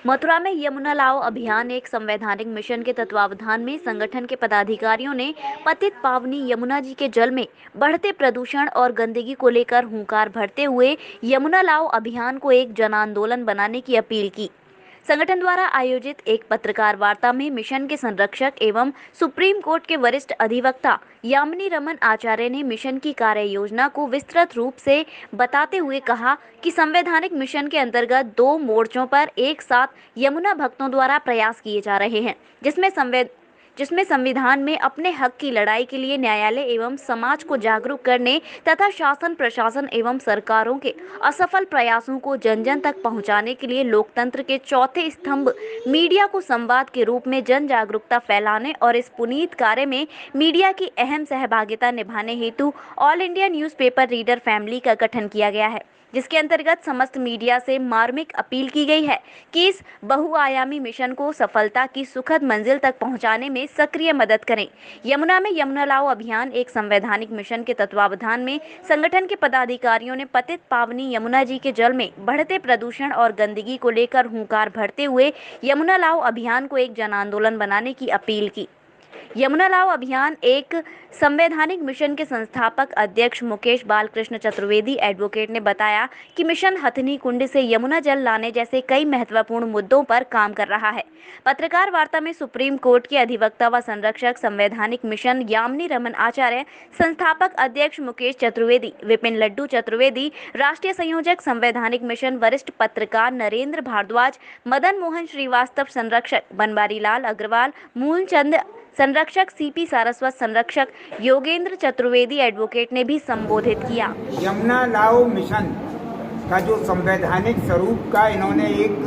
मथुरा में यमुना लाओ अभियान एक संवैधानिक मिशन के तत्वावधान में संगठन के पदाधिकारियों ने पतित पावनी यमुना जी के जल में बढ़ते प्रदूषण और गंदगी को लेकर हुंकार भरते हुए यमुना लाओ अभियान को एक जन आंदोलन बनाने की अपील की। संगठन द्वारा आयोजित एक पत्रकार वार्ता में मिशन के संरक्षक एवं सुप्रीम कोर्ट के वरिष्ठ अधिवक्ता यामिनी रमन आचार्य ने मिशन की कार्य योजना को विस्तृत रूप से बताते हुए कहा कि संवैधानिक मिशन के अंतर्गत 2 मोर्चों पर एक साथ यमुना भक्तों द्वारा प्रयास किए जा रहे हैं, जिसमें संविधान में अपने हक की लड़ाई के लिए न्यायालय एवं समाज को जागरूक करने तथा शासन प्रशासन एवं सरकारों के असफल प्रयासों को जन जन तक पहुंचाने के लिए लोकतंत्र के चौथे स्तंभ मीडिया को संवाद के रूप में जन जागरूकता फैलाने और इस पुनीत कार्य में मीडिया की अहम सहभागिता निभाने हेतु all India newspaper reader family का गठन किया गया है, जिसके अंतर्गत समस्त मीडिया से मार्मिक अपील की गई है कि इस बहुआयामी मिशन को सफलता की सुखद मंजिल तक पहुंचाने में सक्रिय मदद करें। यमुना में यमुना लाओ अभियान एक संवैधानिक मिशन के तत्वावधान में संगठन के पदाधिकारियों ने पतित पावनी यमुना जी के जल में बढ़ते प्रदूषण और गंदगी को लेकर हुंकार भरते हुए यमुना लाओ अभियान को एक जन आंदोलन बनाने की अपील की। यमुना लाओ अभियान एक संवैधानिक मिशन के संस्थापक अध्यक्ष मुकेश बालकृष्ण चतुर्वेदी एडवोकेट ने बताया कि मिशन हथनी कुंड से यमुना जल लाने जैसे कई महत्वपूर्ण मुद्दों पर काम कर रहा है। पत्रकार वार्ता में सुप्रीम कोर्ट के अधिवक्ता व संरक्षक संवैधानिक मिशन यामिनी रमन आचार्य, संस्थापक अध्यक्ष मुकेश चतुर्वेदी, विपिन लड्डू चतुर्वेदी, राष्ट्रीय संयोजक संवैधानिक मिशन वरिष्ठ पत्रकार नरेंद्र भारद्वाज, मदन मोहन श्रीवास्तव संरक्षक, बनवारी लाल अग्रवाल, मूलचंद संरक्षक, सीपी सारस्वत संरक्षक, योगेंद्र चतुर्वेदी एडवोकेट ने भी संबोधित किया। यमुना लाओ मिशन का जो संवैधानिक स्वरूप का इन्होंने एक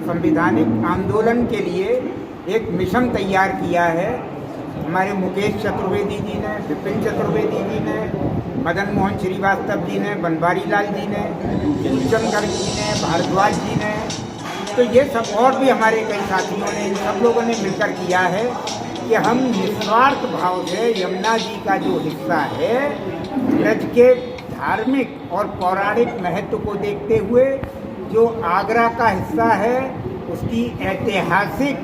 संवैधानिक आंदोलन के लिए एक मिशन तैयार किया है। हमारे मुकेश चतुर्वेदी जी ने, विपिन चतुर्वेदी जी ने, मदन मोहन श्रीवास्तव जी ने, बनवारी लाल जी ने, मूलचंद गर्ग जी ने, भारद्वाज जी ने, तो ये सब और भी हमारे कई साथियों ने, इन सब लोगों ने मिलकर किया है कि हम निस्वार्थ भाव से यमुना जी का जो हिस्सा है ब्रज के धार्मिक और पौराणिक महत्व को देखते हुए जो आगरा का हिस्सा है उसकी ऐतिहासिक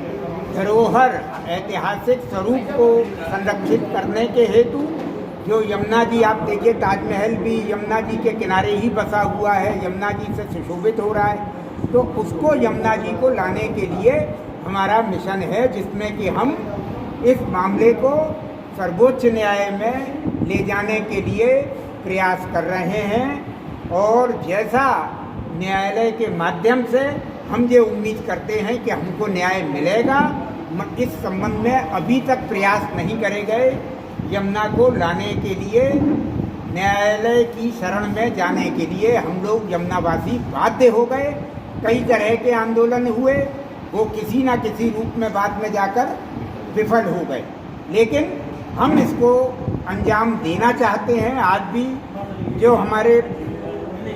धरोहर, ऐतिहासिक स्वरूप को संरक्षित करने के हेतु जो यमुना जी, आप देखिए ताजमहल भी यमुना जी के किनारे ही बसा हुआ है, यमुना जी से सुशोभित हो रहा है, तो उसको यमुना जी को लाने के लिए हमारा मिशन है, जिसमें कि हम इस मामले को सर्वोच्च न्यायालय में ले जाने के लिए प्रयास कर रहे हैं। और जैसा न्यायालय के माध्यम से हम ये उम्मीद करते हैं कि हमको न्याय मिलेगा, इस संबंध में अभी तक प्रयास नहीं करे गए। यमुना को लाने के लिए, न्यायालय की शरण में जाने के लिए हम लोग यमुनावासी बाध्य हो गए। कई तरह के आंदोलन हुए, वो किसी न किसी रूप में बाद में जाकर विफल हो गए, लेकिन हम इसको अंजाम देना चाहते हैं। आज भी जो हमारे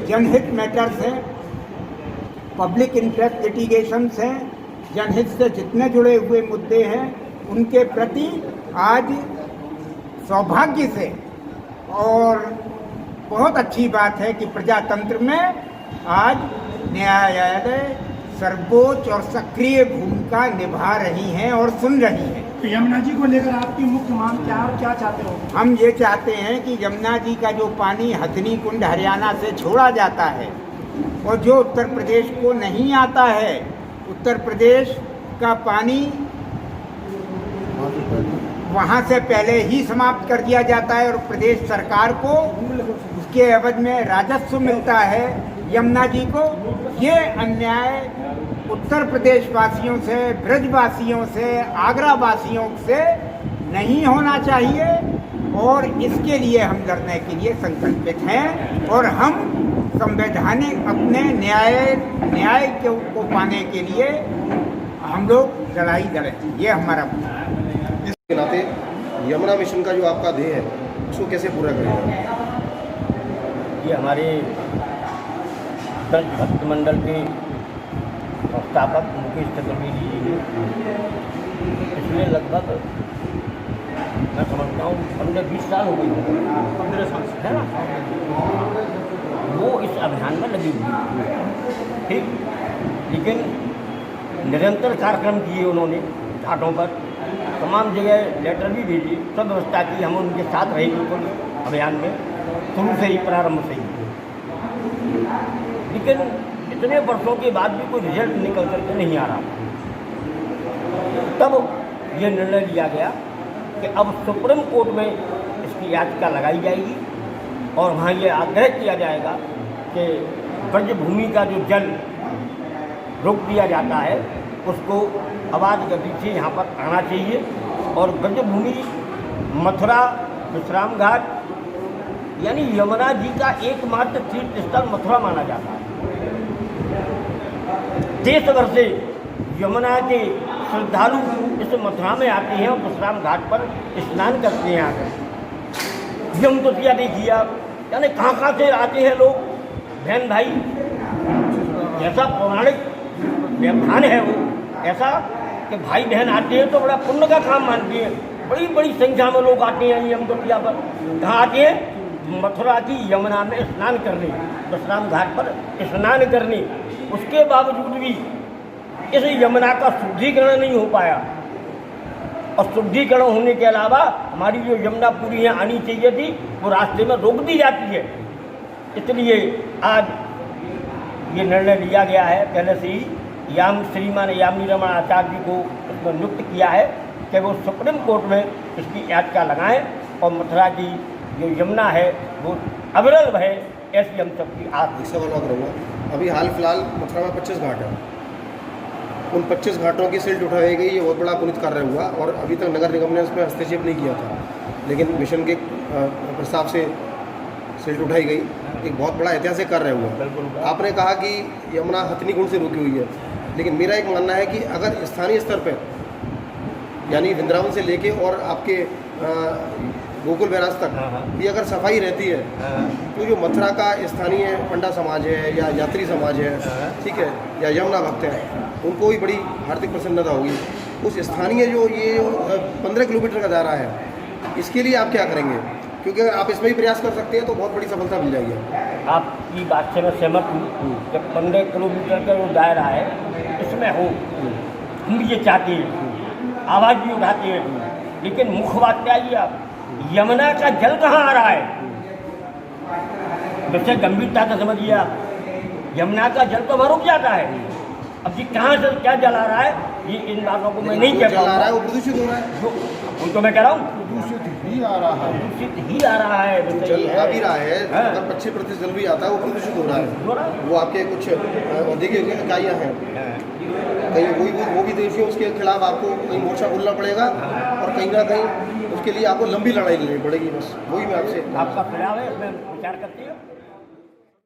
जनहित मैटर्स हैं, पब्लिक इंटरेस्ट लिटिगेशंस हैं, जनहित से जितने जुड़े हुए मुद्दे हैं, उनके प्रति आज सौभाग्य से और बहुत अच्छी बात है कि प्रजातंत्र में आज न्यायालय सर्वोच्च और सक्रिय भूमिका निभा रही हैं और सुन रही हैं। तो यमुना जी को लेकर आपकी मुख्य मांग क्या और क्या चाहते हो? हम ये चाहते हैं कि यमुना जी का जो पानी हथनी कुंड हरियाणा से छोड़ा जाता है और जो उत्तर प्रदेश को नहीं आता है, उत्तर प्रदेश का पानी वहाँ से पहले ही समाप्त कर दिया जाता है और प्रदेश सरकार को उसके एवज में राजस्व मिलता है यमुना जी को। ये अन्याय उत्तर प्रदेश वासियों से, ब्रजवासियों से, आगरा वासियों से नहीं होना चाहिए और इसके लिए हम लड़ने के लिए संकल्पित हैं और हम संवैधानिक अपने न्याय को पाने के लिए हम लोग लड़ाई लड़े। ये हमारा इसके नाते यमुना मिशन का जो आपका ध्येय है उसको कैसे पूरा करेंगे? ये हमारे ब्रज भक्त मंडल के संस्थापक मुकेश चतुर्वेदी जी ने पिछले लगभग मैं समझता हूँ 15-20 साल हो गई, 15 साल है ना, वो इस अभियान में लगी हुई, ठीक। लेकिन निरंतर कार्यक्रम किए उन्होंने घाटों पर, तमाम जगह लेटर भी भेजी, सब व्यवस्था की, हम उनके साथ रहे बिल्कुल अभियान में शुरू से ही, प्रारंभ से ही। लेकिन इतने वर्षों के बाद भी कोई रिजल्ट निकल करके नहीं आ रहा। तब ये निर्णय लिया गया कि अब सुप्रीम कोर्ट में इसकी याचिका लगाई जाएगी और वहाँ ये आग्रह किया जाएगा कि ब्रज भूमि का जो जल रोक दिया जाता है उसको आबाद गति से यहाँ पर आना चाहिए, और ब्रज भूमि मथुरा विश्राम घाट यानी यमुना जी का एकमात्र तीर्थ स्थल मथुरा माना जाता है। देश भर से यमुना के श्रद्धालु इस मथुरा में आते हैं और विश्राम घाट पर स्नान करते हैं आकर। यम तृतीया देखिए आप, यानी कहाँ से आते हैं लोग, बहन भाई, ऐसा पौराणिक व्यवधान है वो, ऐसा कि भाई बहन आते हैं तो बड़ा पुण्य का काम मानते हैं। बड़ी बड़ी संख्या में लोग आते हैं यम तृतीया पर। कहाँ आते हैं? मथुरा की यमुना में स्नान करने, विश्राम घाट पर स्नान करने। उसके बावजूद भी इस यमुना का शुद्धिकरण नहीं हो पाया, और शुद्धिकरण होने के अलावा हमारी जो यमुना पूरी यहाँ आनी चाहिए थी वो रास्ते में रोक दी जाती है। इसलिए आज ये निर्णय लिया गया है, पहले से ही श्रीमान यामिनी रमण आचार्य जी को उसमें नियुक्त किया है कि वो सुप्रीम कोर्ट में इसकी याचिका लगाएं और मथुरा की जो यमुना है वो अविरल बहे, ऐसी हम सबकी आस। एक सवाल और करूँगा, अभी हाल फिलहाल मथुरा में 25 घाट है, उन 25 घाटों की सिल्ट उठाई गई, ये बहुत बड़ा पुनित कार्य हुआ और अभी तक नगर निगम ने इसमें हस्तक्षेप नहीं किया था, लेकिन मिशन के प्रस्ताव से सिल्ट उठाई गई, एक बहुत बड़ा ऐतिहासिक कार्य हुआ। आपने कहा कि यमुना हथनी कुंड से रुकी हुई है, लेकिन मेरा एक मानना है कि अगर स्थानीय स्तर पर यानी वृंदावन से लेके और आपके गोकुल बैराज तक भी अगर सफाई रहती है तो जो मथुरा का स्थानीय पंडा समाज है या यात्री समाज है, ठीक है, या यमुना भक्त हैं, उनको भी बड़ी आर्थिक प्रसन्नता होगी। उस स्थानीय जो ये 15 किलोमीटर का दायरा है, इसके लिए आप क्या करेंगे? क्योंकि अगर आप इसमें ही प्रयास कर सकते हैं तो बहुत बड़ी सफलता मिल जाएगी। आपकी बात से मैं सहमत हूँ कि 15 किलोमीटर का जो दायरा है इसमें हो, हम ये चाहते हैं, आवाज़ भी उठाते हैं, लेकिन मुख्य बात क्या है, आप यमुना का जल कहाँ आ रहा है? वैसे गंभीरता से समझिए आप, यमुना का जल तो वहाँ रुक जाता है। अब जी कहाँ से क्या जल आ रहा है, ये इन बातों को मैं नहीं कह जल आ रहा है, वो प्रदूषित हो रहा है। उनको मैं कह रहा हूँ प्रदूषित ही आ रहा है, प्रदूषित ही आ रहा है, जल आ भी रहा है, अगर 25% जल भी आता है वो प्रदूषित हो रहा है। वो आपके कुछ औद्योगिक इकाइयाँ हैं, कहीं वो भी देश है, उसके खिलाफ आपको कहीं मोर्चा बोलना पड़ेगा और कहीं ना कहीं उसके लिए आपको लंबी लड़ाई लड़नी पड़ेगी। बस वही मैं आपसे आपका सुझाव है, इसमें विचार करती हूँ।